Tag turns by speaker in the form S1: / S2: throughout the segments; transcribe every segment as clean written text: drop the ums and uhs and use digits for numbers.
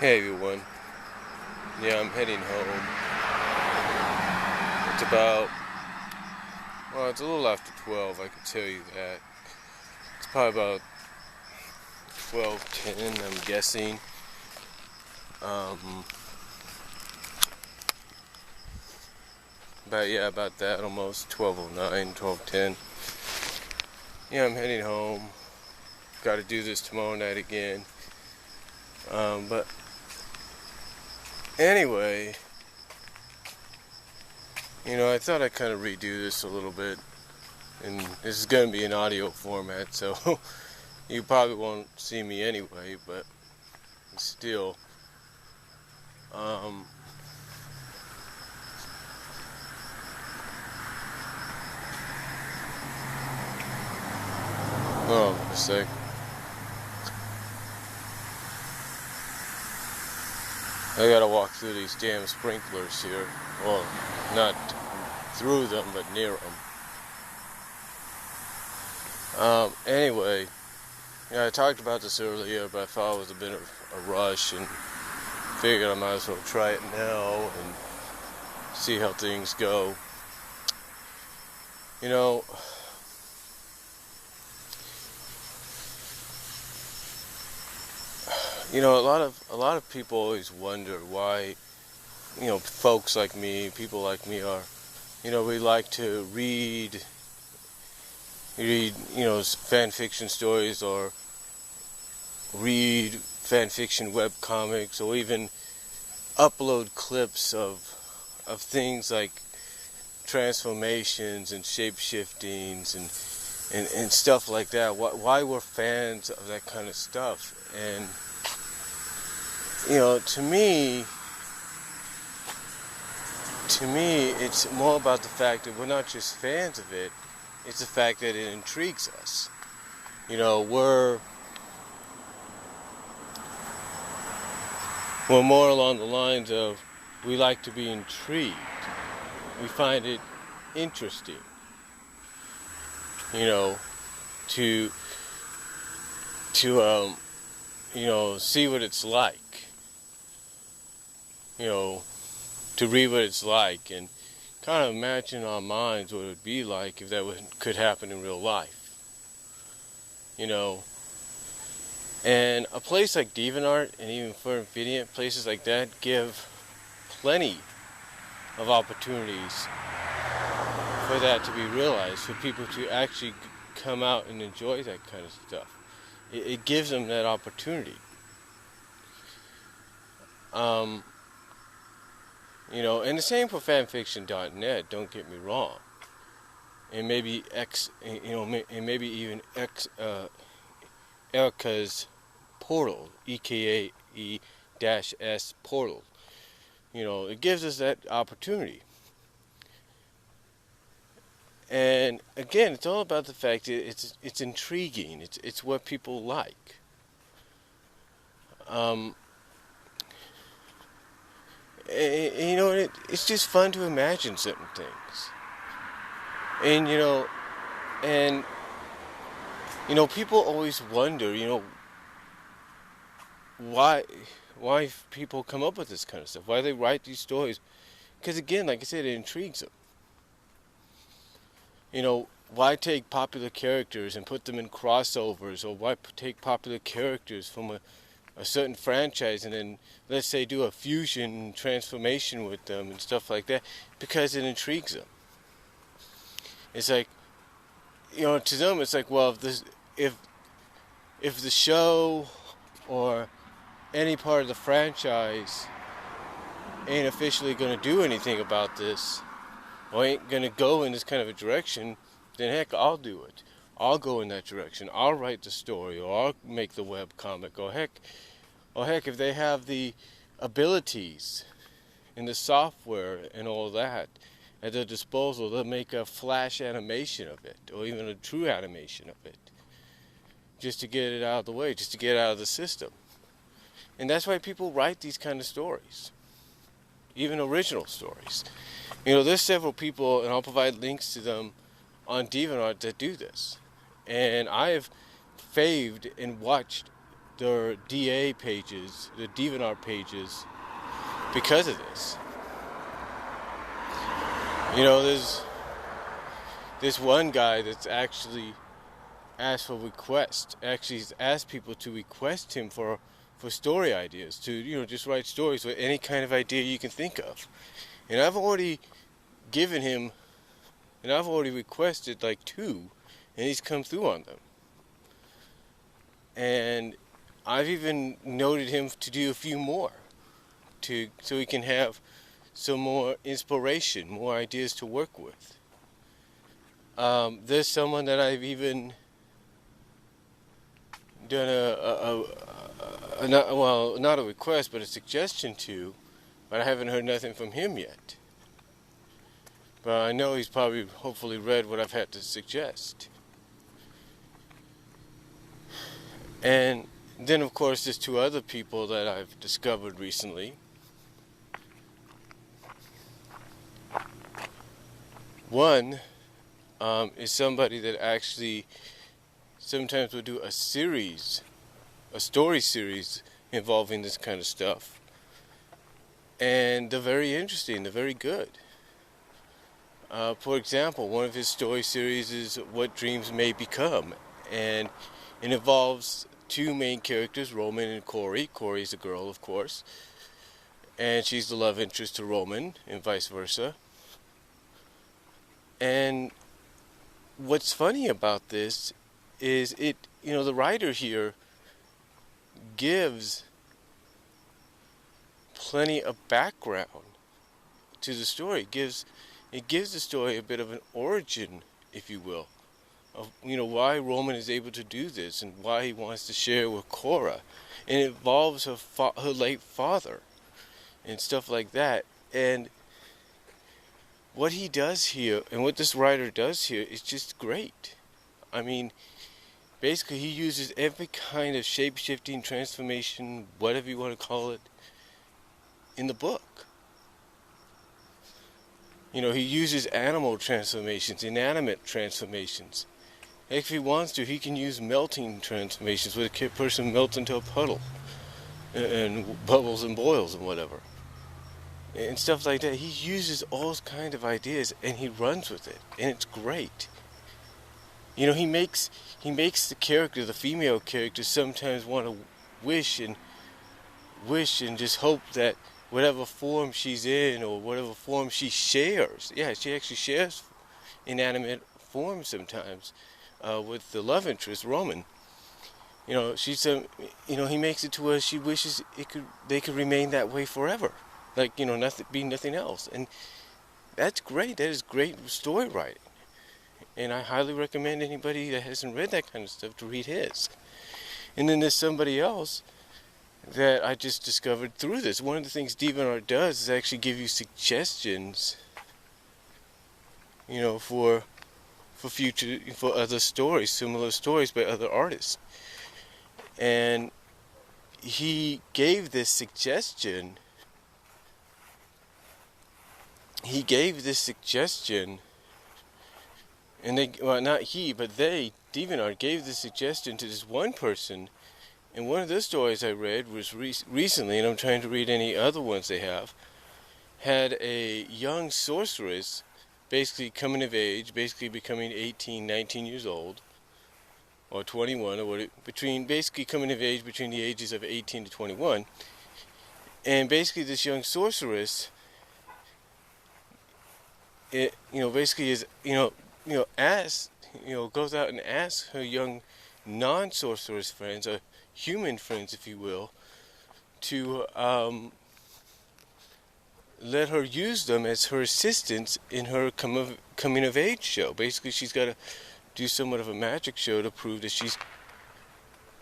S1: Hey everyone. Yeah, I'm heading home. It's about, well, it's a little after 12, I can tell you that. It's probably about 12:10, I'm guessing. Um, about that, almost 12:09, 12:10. Yeah, I'm heading home. Got to do this tomorrow night again. But anyway, I thought I'd kind of redo this a little bit. And this is going to be an audio format, so you probably won't see me anyway, but still. Oh, a sec. I gotta walk through these damn sprinklers here. Well, not through them, but near them. Anyway, I talked about this earlier, but I thought it was a bit of a rush and figured I might as well try it now and see how things go. A lot of people always wonder why, folks like me, people like me are, we like to read, fan fiction stories or read fan fiction web comics or even upload clips of things like transformations and shape-shiftings and stuff like that. Why we're fans of that kind of stuff. And to me, it's more about the fact that we're not just fans of it, it's the fact that it intrigues us. We're more along the lines of we like to be intrigued. We find it interesting, to see what it's like. To read what it's like and kind of imagine in our minds what it would be like if that could happen in real life. And a place like DeviantArt and even Infinite, places like that give plenty of opportunities for that to be realized, for people to actually come out and enjoy that kind of stuff. It gives them that opportunity. And the same for fanfiction.net, don't get me wrong. And maybe even Erica's portal, EKAE-S portal. It gives us that opportunity. And again, it's all about the fact that it's intriguing. It's what people like. It's just fun to imagine certain things. And people always wonder, why people come up with this kind of stuff, why they write these stories. Because again, like I said, it intrigues them. Why take popular characters and put them in crossovers, or why take popular characters from a certain franchise and then, let's say, do a fusion transformation with them and stuff like that? Because it intrigues them. It's like, to them it's like, well, if the show or any part of the franchise ain't officially going to do anything about this, or ain't going to go in this kind of a direction, then heck, I'll do it. I'll go in that direction. I'll write the story, or I'll make the web comic, or heck, if they have the abilities and the software and all that at their disposal, they'll make a flash animation of it, or even a true animation of it, just to get it out of the way, just to get it out of the system. And that's why people write these kind of stories, even original stories. There's several people, and I'll provide links to them on DeviantArt that do this. And I have faved and watched their DA pages, the DeviantArt pages, because of this. You know, there's this one guy that's actually asked for requests. Actually, he's asked people to request him for story ideas, to, you know, just write stories with any kind of idea you can think of. And I've already given him, and I've already requested like 2, and he's come through on them. And I've even noted him to do a few more, so he can have some more inspiration, more ideas to work with. There's someone that I've even done not a request, but a suggestion to, but I haven't heard nothing from him yet. But I know he's probably, hopefully, read what I've had to suggest. And then, of course, there's 2 other people that I've discovered recently. One is somebody that actually sometimes will do a story series involving this kind of stuff. And they're very interesting, they're very good. For example, one of his story series is What Dreams May Become. And it involves 2 main characters, Roman and Corey. Corey's a girl, of course. And she's the love interest to Roman, and vice versa. And what's funny about this is the writer here gives plenty of background to the story. It gives the story a bit of an origin, if you will, of, you know, why Roman is able to do this and why he wants to share with Cora. And it involves her late father and stuff like that. And what he does here, and what this writer does here, is just great. I mean, basically he uses every kind of shape-shifting, transformation, whatever you want to call it, in the book. You know, he uses animal transformations, inanimate transformations. If he wants to, he can use melting transformations, where a person melts into a puddle and bubbles and boils and whatever. And stuff like that. He uses all kinds of ideas and he runs with it, and it's great. You know, he makes the character, the female character, sometimes want to wish and just hope that whatever form she's in or whatever form she shares, she actually shares inanimate forms sometimes with the love interest, Roman. You know, he makes it to where she wishes they could remain that way forever. Like, you know, nothing else. And that's great. That is great story writing. And I highly recommend anybody that hasn't read that kind of stuff to read his. And then there's somebody else that I just discovered through this. One of the things DeviantArt does is actually give you suggestions, you know, for other stories, similar stories by other artists. And he gave this suggestion. And DeviantArt gave this suggestion to this one person. And one of the stories I read was recently, and I'm trying to read any other ones they have, had a young sorceress basically coming of age, basically becoming 18, 19 years old, or 21, or basically coming of age between the ages of 18 to 21. And basically this young sorceress, goes out and asks her young non-sorceress friends, or human friends, if you will, to let her use them as her assistants in her coming of age show. Basically, she's got to do somewhat of a magic show to prove that she's,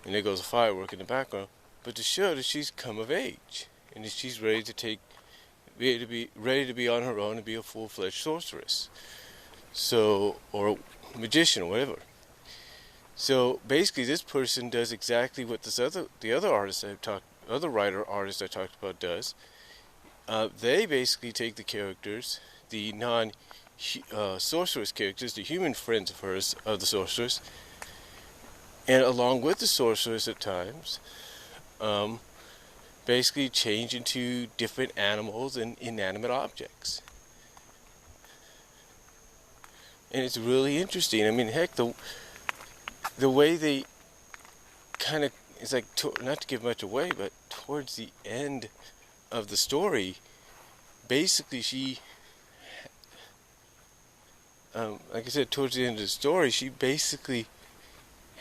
S1: and there goes a firework in the background, but to show that she's come of age and that she's ready to be on her own and be a full-fledged sorceress, or magician or whatever. So basically, this person does exactly what the other writer artist I talked about does. They basically take the characters, the non-sorceress characters, the human friends of hers, of the sorceress, and along with the sorceress at times, basically change into different animals and inanimate objects. And it's really interesting. I mean, heck, the way they kind of, it's like, not to give much away, but towards the end of the story, basically like I said, towards the end of the story, she basically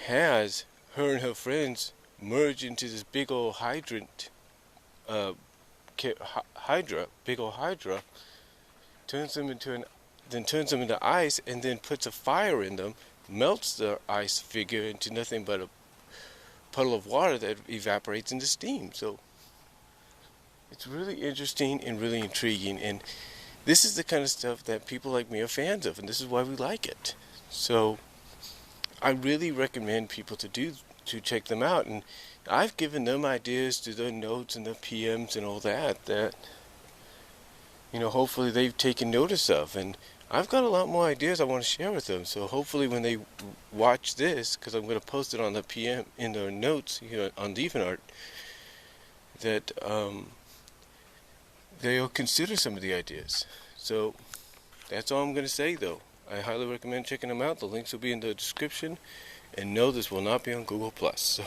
S1: has her and her friends merge into this big old uh, big old hydra, turns them into ice, and then puts a fire in them, melts the ice figure into nothing but a puddle of water that evaporates into steam. So it's really interesting and really intriguing, and this is the kind of stuff that people like me are fans of, and this is why we like it. So I really recommend people to check them out, and I've given them ideas to their notes and their PMs and all that hopefully they've taken notice of, and I've got a lot more ideas I want to share with them. So hopefully when they watch this, because I'm going to post it on the PM in their notes on DeviantArt, that they'll consider some of the ideas. So that's all I'm going to say, though. I highly recommend checking them out. The links will be in the description. And no, this will not be on Google+. So